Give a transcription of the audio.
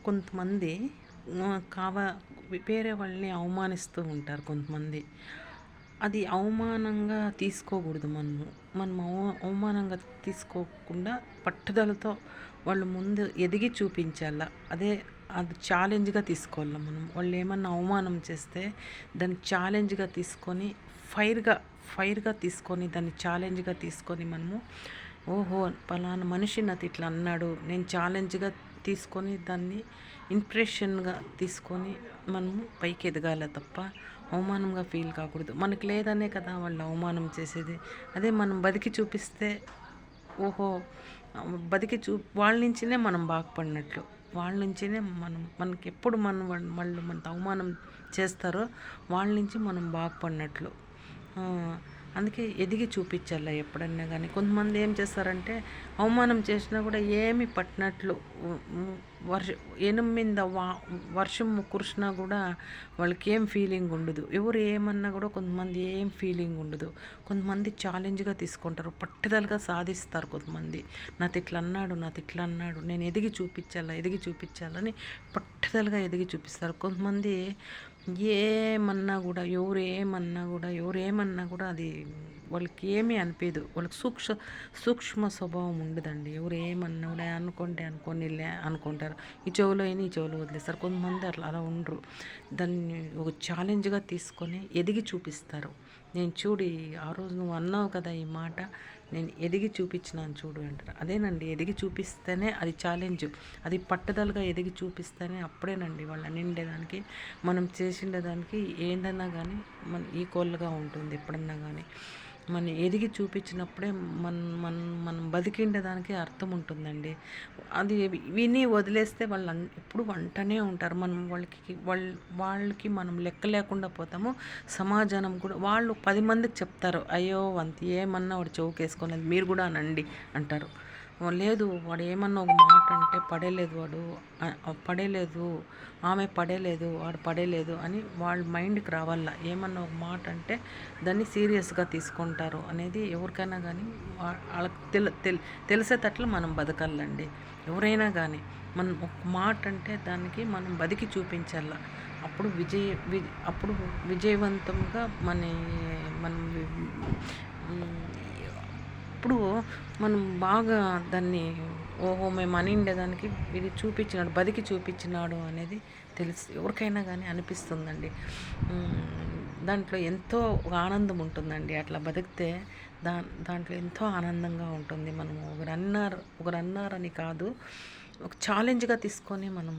కొంతమంది ఆహ్, కావ వేరే వాళ్ళని అవమానిస్తూ ఉంటారు కొంతమంది. అది అవమానంగా తీసుకోకూడదు మనము. మనం అవమానంగా తీసుకోకుండా పట్టుదలతో వాళ్ళు ముందు ఎదిగి చూపించాల. అది ఛాలెంజ్‌గా తీసుకోవాల మనం. వాళ్ళేమన్నా అవమానం చేస్తే దాన్ని ఛాలెంజ్‌గా తీసుకొని ఫైర్‌గా తీసుకొని దాన్ని ఛాలెంజ్‌గా తీసుకొని మనము ఓహో! పలానా మనిషి నాతో ఇట్లా అన్నాడు. నేను ఛాలెంజ్‌గా తీసుకొని దాన్ని ఇంప్రెషన్‌గా తీసుకొని మనము పైకి ఎదగాలే తప్ప అవమానంగా ఫీల్ కాకూడదు. మనకు లేదనే కదా వాళ్ళు అవమానం చేసేది. అదే మనం బతికి చూపిస్తే ఓహో! వాళ్ళ నుంచినే మనం బాగుపడినట్లు. వాళ్ళ నుంచినే మనకెప్పుడు వాళ్ళు మనతో అవమానం చేస్తారో వాళ్ళ నుంచి మనం బాగుపడినట్లు. ఆ! అందుకే ఎదిగి చూపించాల ఎప్పుడన్నా గానీ. కొంతమంది ఏం చేస్తారంటే అవమానం చేసినా కూడా ఏమి పట్టనట్లు ఉ ఉ వర్ష ఎనుము మీద వర్షం కురిసినా కూడా వాళ్ళకేం ఫీలింగ్ ఉండదు. ఎవరు ఏమన్నా కూడా కొంతమంది ఏం ఫీలింగ్ ఉండదు. కొంతమంది ఛాలెంజ్‌గా తీసుకుంటారు. పట్టుదలగా సాధిస్తారు కొంతమంది. నాతో ఇట్లా అన్నాడు. నేను ఎదిగి చూపించాలని పట్టుదలగా ఎదిగి చూపిస్తారు. కొంతమంది ఎవరేమన్నా కూడా అది వాళ్ళకి ఏమీ అనిపియదు. వాళ్ళకి సూక్ష్మ స్వభావం ఉండదండి. ఎవరు ఏమన్నా కూడా అనుకోనిలే అనుకుంటారు. ఈ చెవులో వదిలేస్తారు. కొంతమంది అలా ఉండరు. దాన్ని ఒక ఛాలెంజ్‌గా తీసుకొని ఎదిగి చూపిస్తారు. నేను చూడు ఆ రోజు నువ్వు అన్నావు కదా ఈ మాట, నేను ఎదిగి చూపించినాను చూడు అంటారు. అదేనండి ఎదిగి చూపిస్తేనే అది ఛాలెంజ్. అది పట్టుదలగా ఎదిగి చూపిస్తేనే అప్పుడేనండి వాళ్ళు నిండేదానికి మనం చేసిండేదానికి ఏందన్నా కానీ మన ఈక్వల్‌గా ఉంటుంది ఎప్పుడన్నా కానీ. మనం ఎదిగి చూపించినప్పుడే మనం బతికిండేదానికి అర్థం ఉంటుందండి. అది విని వదిలేస్తే వాళ్ళు ఎప్పుడు అంటనే ఉంటారు. మనం వాళ్ళకి మనం లెక్క లేకుండా పోతాము. సమాజానం కూడా వాళ్ళు 10 మందికి చెప్తారు. అయ్యో! ఏమన్నా వాడు చెవుకేసుకోలేదు మీరు కూడా అనండి అంటారు. లేదు వాడు ఏమన్నా ఒక మాట అంటే పడేలేదు, ఆమె పడేలేదు, వాడు పడేలేదు అని వాళ్ళ మైండ్‌కి రావాల. ఏమన్నా ఒక మాట అంటే దాన్ని సీరియస్‌గా తీసుకుంటారు అనేది ఎవరికైనా కానీ ఆళ్ళకి తెలిసేటట్లు మనం బతకాలండి. ఎవరైనా కానీ మనం ఒక మాట అంటే దానికి మనం బతికి చూపించాల. అప్పుడు విజయవంతంగా మనం ఇప్పుడు మనం బాగా దాన్ని ఓహో! మేము అనిండేదానికి ఇది చూపించినాడు, బతికి చూపించినాడు అనేది ఎవరికైనా కానీ అనిపిస్తుందండి. దాంట్లో ఎంతో ఆనందం ఉంటుందండి. అట్లా బతికితే దాంట్లో ఎంతో ఆనందంగా ఉంటుంది. మనము ఒకరన్నారని కాదు, ఒక ఛాలెంజ్‌గా తీసుకొని మనం